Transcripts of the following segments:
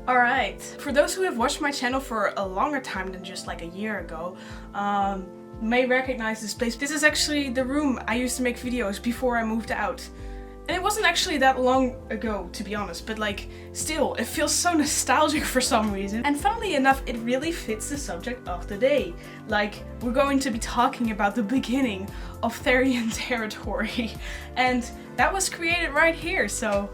Alright, for those who have watched my channel for a longer time than just like a year ago, may recognize this place. This is actually the room I used to make videos before I moved out. And it wasn't actually that long ago, to be honest, but like, still, it feels so nostalgic for some reason. And funnily enough, it really fits the subject of the day. Like, we're going to be talking about the beginning of Therian territory. And that was created right here, so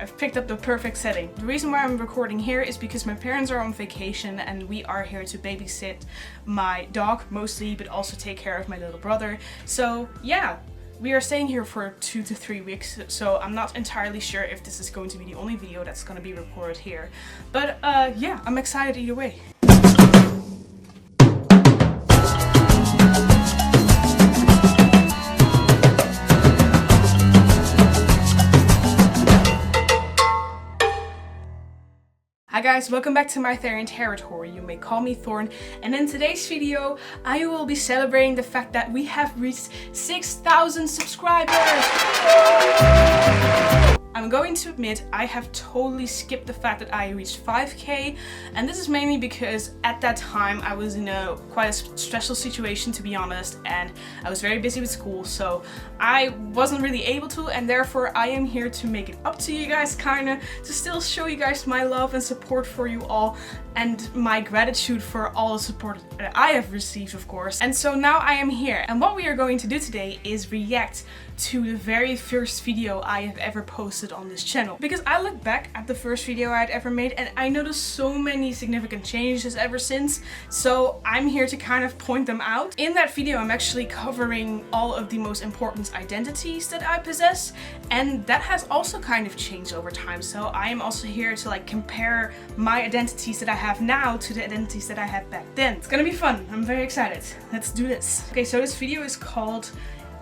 I've picked up the perfect setting. The reason why I'm recording here is because my parents are on vacation and we are here to babysit my dog mostly, but also take care of my little brother. So yeah, we are staying here for 2 to 3 weeks, so I'm not entirely sure if this is going to be the only video that's going to be recorded here. But yeah, I'm excited either way. Hi guys, welcome back to my Therian territory. You may call me Thorn, and in today's video I will be celebrating the fact that we have reached 6,000 subscribers! I'm going to admit I have totally skipped the fact that I reached 5k, and this is mainly because at that time I was in quite a stressful situation, to be honest, and I was very busy with school, so I wasn't really able to, and therefore I am here to make it up to you guys, kinda, to still show you guys my love and support for you all, and my gratitude for all the support that I have received, of course. And so now I am here, and what we are going to do today is react to the very first video I have ever posted on this channel. Because I look back at the first video I had ever made and I noticed so many significant changes ever since, so I'm here to kind of point them out. In that video I'm actually covering all of the most important identities that I possess, and that has also kind of changed over time, so I am also here to like compare my identities that I have now to the identities that I had back then. It's gonna be fun, I'm very excited. Let's do this. Okay, so this video is called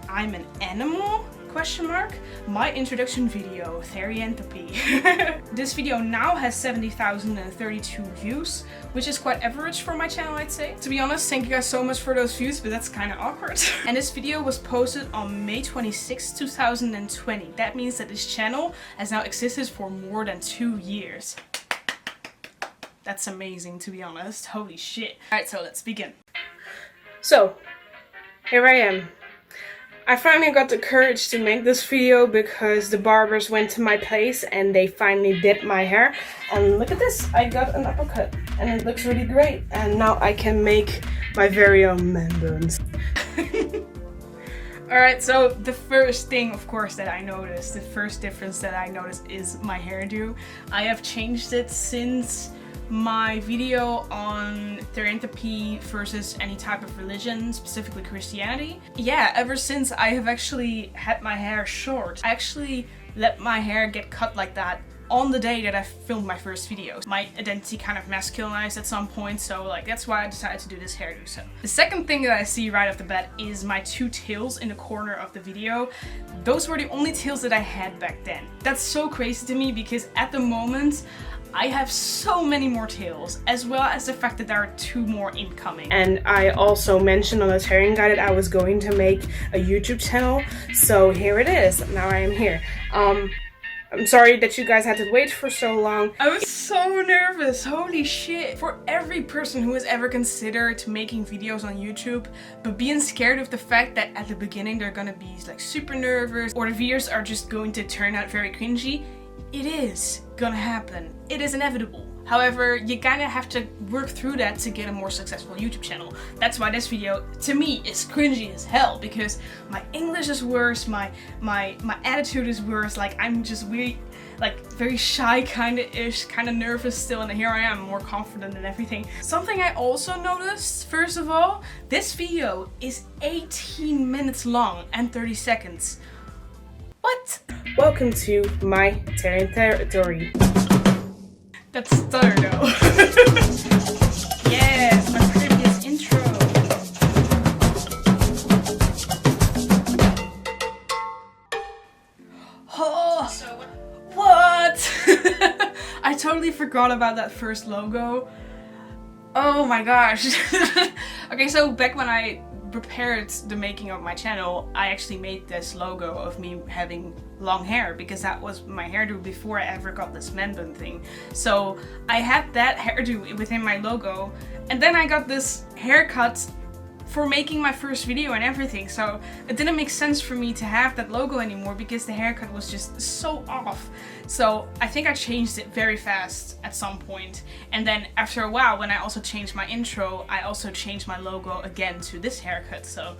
I'm an Animal? Question mark? My introduction video, Therian. This video now has 70,032 views, which is quite average for my channel, I'd say. To be honest, thank you guys so much for those views, but that's kind of awkward. And this video was posted on May 26, 2020. That means that this channel has now existed for more than 2 years. That's amazing, to be honest. Holy shit. Alright, so let's begin. So, here I am. I finally got the courage to make this video because the barbers went to my place and they finally did my hair. And look at this, I got an uppercut and it looks really great. And now I can make my very own man buns. Alright, so the first thing, of course, that I noticed, the first difference that I noticed is my hairdo. I have changed it since my video on Therian versus any type of religion, specifically Christianity. Yeah, ever since I have actually had my hair short. I actually let my hair get cut like that on the day that I filmed my first video. My identity kind of masculinized at some point, so like that's why I decided to do this hairdo. So the second thing that I see right off the bat is my 2 tails in the corner of the video. Those were the only tails that I had back then. That's so crazy to me because at the moment I have so many more tails, as well as the fact that there are 2 more incoming. And I also mentioned on the Therian guide that I was going to make a YouTube channel, so here it is. Now I am here. I'm sorry that you guys had to wait for so long. I was so nervous, holy shit. For every person who has ever considered making videos on YouTube, but being scared of the fact that at the beginning they're gonna be like super nervous, or the videos are just going to turn out very cringy, it is gonna happen. It is inevitable. However, you kind of have to work through that to get a more successful YouTube channel. That's why this video, to me, is cringy as hell, because my English is worse, my attitude is worse, like I'm just really, like, very shy kinda-ish, kinda nervous still, and here I am, more confident and everything. Something I also noticed, first of all, this video is 18 minutes long and 30 seconds. What? Welcome to my Therian territory. That's stutter though. Yes, my previous intro. Oh, what? I totally forgot about that first logo. Oh my gosh. Okay, so back when I prepared the making of my channel, I actually made this logo of me having long hair because that was my hairdo before I ever got this man bun thing. So I had that hairdo within my logo, and then I got this haircut for making my first video and everything, so it didn't make sense for me to have that logo anymore because the haircut was just so off. So I think I changed it very fast at some point, and then after a while when I also changed my intro, I also changed my logo again to this haircut. So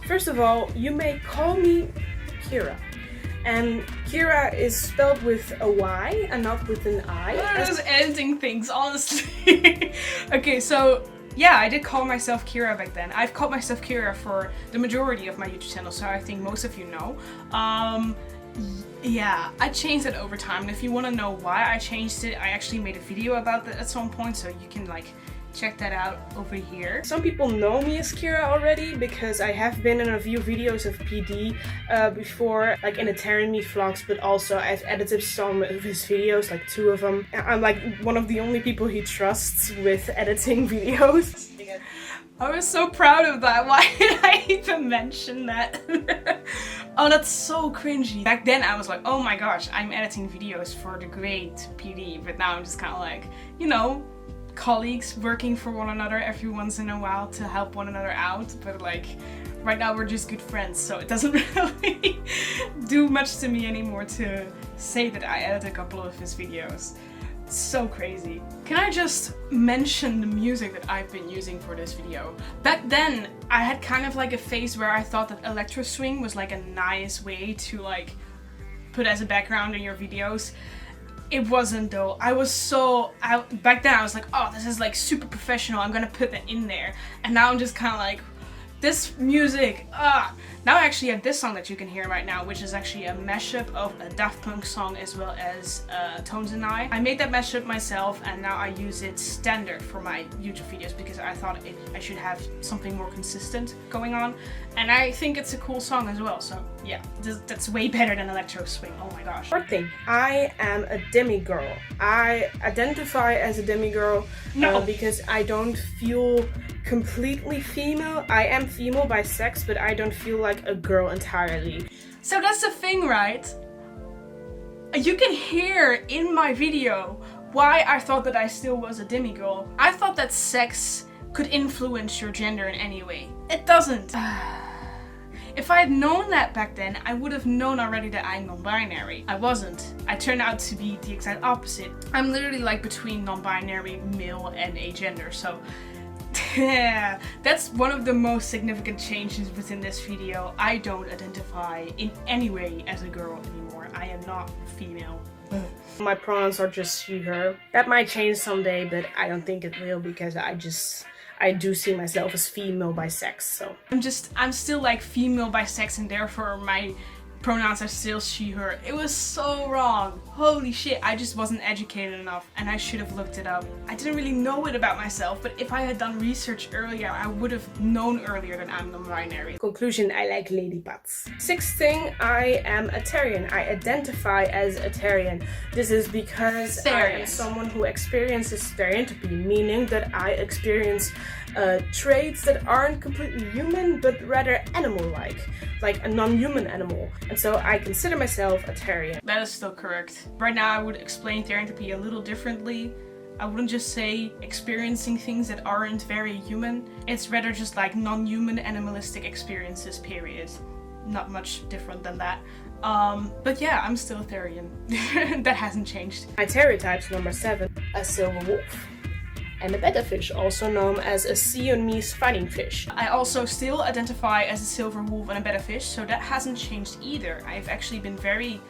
first of all, you may call me Kira, and Kira is spelled with a Y and not with an I. I was editing things, honestly. Okay, so yeah, I did call myself Kira back then. I've called myself Kira for the majority of my YouTube channel, so I think most of you know. Yeah, I changed it over time, and if you want to know why I changed it, I actually made a video about that at some point, so you can like check that out over here. Some people know me as Kira already because I have been in a few videos of PD before, like in the Therian vlogs, but also I've edited some of his videos, like 2 of them. I'm like one of the only people he trusts with editing videos. I was so proud of that. Why did I even mention that? Oh, that's so cringy. Back then I was like, oh my gosh, I'm editing videos for the great PD, but now I'm just kind of like, you know, colleagues working for one another every once in a while to help one another out, but like right now we're just good friends, so it doesn't really do much to me anymore to say that I edit a couple of his videos. It's so crazy. Can I just mention the music that I've been using for this video? Back then I had kind of like a phase where I thought that electro swing was like a nice way to like put as a background in your videos. It wasn't though. Back then I was like, oh, this is like super professional, I'm gonna put that in there. And now I'm just kind of like, this music, Now I actually have this song that you can hear right now, which is actually a mashup of a Daft Punk song as well as Tones and I made that mashup myself, and now I use it standard for my YouTube videos because I thought I should have something more consistent going on. And I think it's a cool song as well, so yeah, that's way better than electro swing, oh my gosh. Fourth thing, I am a demigirl. I identify as a demigirl because I don't feel completely female. I am female by sex, but I don't feel like a girl entirely. So that's the thing, right? You can hear in my video why I thought that I still was a demigirl. I thought that sex could influence your gender in any way. It doesn't. If I had known that back then, I would have known already that I'm non-binary. I wasn't. I turned out to be the exact opposite. I'm literally like between non-binary, male, and agender, so yeah, that's one of the most significant changes within this video. I don't identify in any way as a girl anymore. I am not female. My pronouns are just she, her. That might change someday, but I don't think it will because I do see myself as female by sex, so. I'm still like female by sex, and therefore my pronouns are still she, her. It was so wrong. Holy shit, I just wasn't educated enough and I should have looked it up. I didn't really know it about myself, but if I had done research earlier, I would have known earlier that I'm non-binary. Conclusion, I like lady butts. Sixth thing, I am a Therian. I identify as a Therian. This is because I am someone who experiences stereotypy, meaning that I experience traits that aren't completely human, but rather animal-like a non-human animal. And so I consider myself a Therian. That is still correct. Right now I would explain stereotypy a little differently. I wouldn't just say experiencing things that aren't very human. It's rather just like non-human animalistic experiences, period. Not much different than that. But yeah, I'm still a Therian. That hasn't changed. My stereotypes, number 7, a silver wolf. And a betta fish, also known as a Siamese fighting fish. I also still identify as a silver wolf and a betta fish, so that hasn't changed either. I've actually been very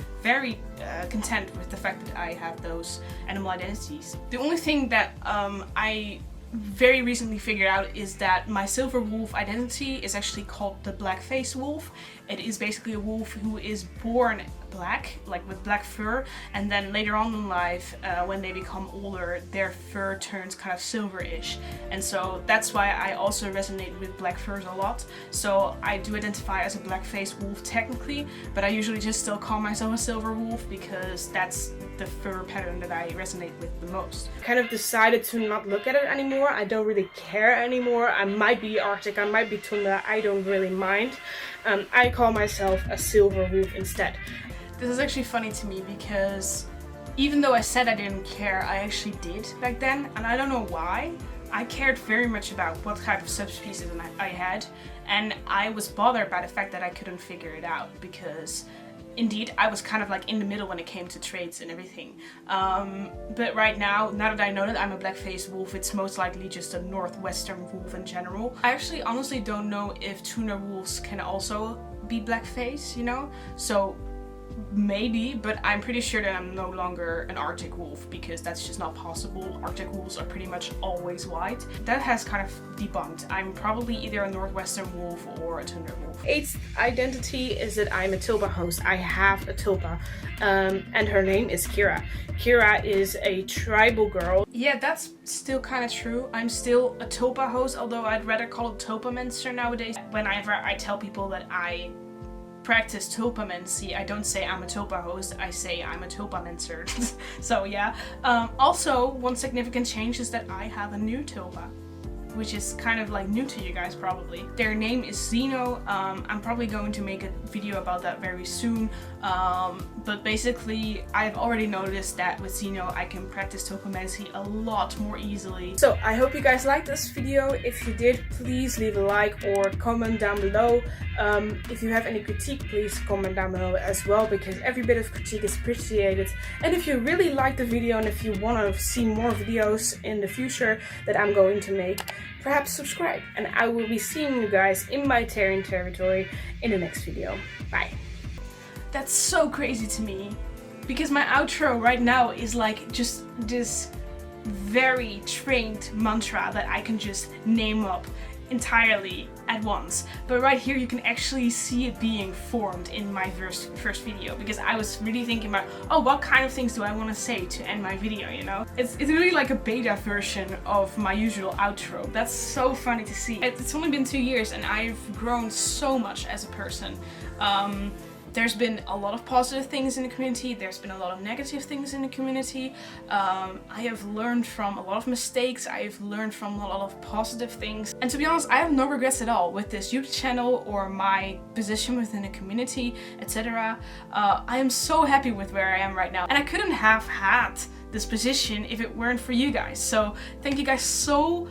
content with the fact that I have those animal identities. The only thing that I very recently figured out is that my silver wolf identity is actually called the black-faced wolf. It is basically a wolf who is born black, like with black fur, and then later on in life, when they become older, their fur turns kind of silverish. And so that's why I also resonate with black furs a lot. So I do identify as a black-faced wolf technically, but I usually just still call myself a silver wolf because that's the fur pattern that I resonate with the most. I kind of decided to not look at it anymore anymore. I don't really care anymore. I might be Arctic, I might be Tundra, I don't really mind. I call myself a silver wolf instead. This is actually funny to me because even though I said I didn't care, I actually did back then, and I don't know why. I cared very much about what type of subspecies I had, and I was bothered by the fact that I couldn't figure it out because indeed I was kind of like in the middle when it came to traits and everything. But right now that I know that I'm a black-faced wolf, it's most likely just a northwestern wolf in general. I actually honestly don't know if tundra wolves can also be black-faced, you know? So maybe, but I'm pretty sure that I'm no longer an Arctic wolf because that's just not possible. Arctic wolves are pretty much always white. That has kind of debunked. I'm probably either a northwestern wolf or a tundra wolf. 8th identity is that I'm a Tulpa host. I have a Tulpa, and her name is Kira. Kira is a tribal girl. Yeah, that's still kind of true. I'm still a Tulpa host, although I'd rather call it Tulpamancer nowadays. Whenever I tell people that I practice Tulpamancy, I don't say I'm a Tulpa host, I say I'm a Tulpamancer. So yeah. Also, one significant change is that I have a new Tulpa, which is kind of like new to you guys probably. Their name is Zeno. I'm probably going to make a video about that very soon. But basically, I've already noticed that with Zeno, I can practice Tulpamancy a lot more easily. So I hope you guys liked this video. If you did, please leave a like or comment down below. If you have any critique, please comment down below as well, because every bit of critique is appreciated. And if you really liked the video and if you want to see more videos in the future that I'm going to make, perhaps subscribe. And I will be seeing you guys in my Therian territory in the next video. Bye. That's so crazy to me, because my outro right now is like just this very trained mantra that I can just name up entirely at once. But right here you can actually see it being formed in my first video, because I was really thinking about, oh, what kind of things do I want to say to end my video, you know? It's really like a beta version of my usual outro. That's so funny to see. It's only been 2 years and I've grown so much as a person. There's been a lot of positive things in the community, there's been a lot of negative things in the community. I have learned from a lot of mistakes, I have learned from a lot of positive things. And to be honest, I have no regrets at all with this YouTube channel or my position within the community, etc. I am so happy with where I am right now. And I couldn't have had this position if it weren't for you guys. So thank you guys so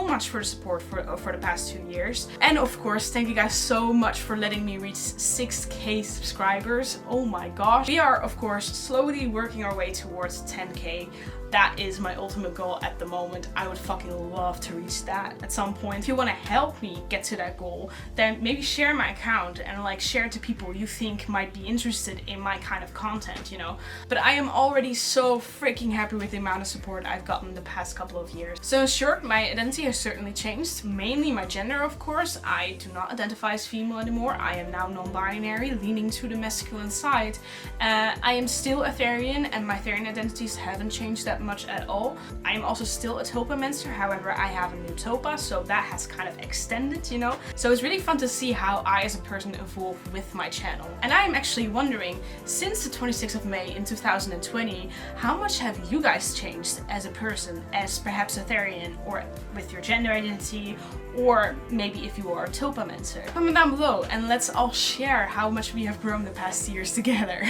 much for the support for the past 2 years. And of course, thank you guys so much for letting me reach 6k subscribers. Oh my gosh. We are of course slowly working our way towards 10k. That is my ultimate goal at the moment. I would fucking love to reach that at some point. If you want to help me get to that goal, then maybe share my account and like share it to people you think might be interested in my kind of content, you know. But I am already so freaking happy with the amount of support I've gotten the past couple of years. So in short, my identity has certainly changed. Mainly my gender, of course. I do not identify as female anymore. I am now non-binary, leaning to the masculine side. I am still a Therian, and my Therian identities haven't changed that much at all. I am also still a Tulpamancer, however I have a new Tulpa, so that has kind of extended, you know. So it's really fun to see how I as a person evolve with my channel. And I am actually wondering, since the 26th of May in 2020, how much have you guys changed as a person, as perhaps a Therian, or with your gender identity, or maybe if you are a Tulpamancer? Comment down below and let's all share how much we have grown the past years together.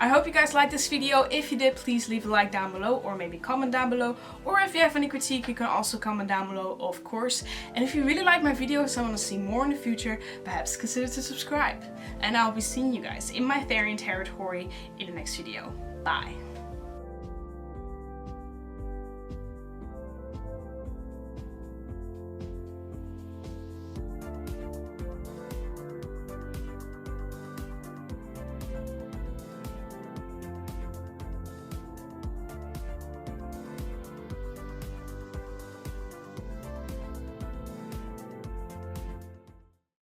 I hope you guys liked this video. If you did, please leave a like down below, or maybe comment down below, or if you have any critique you can also comment down below, of course. And if you really like my videos and want to see more in the future, perhaps consider to subscribe. And I'll be seeing you guys in my Therian territory in the next video. Bye.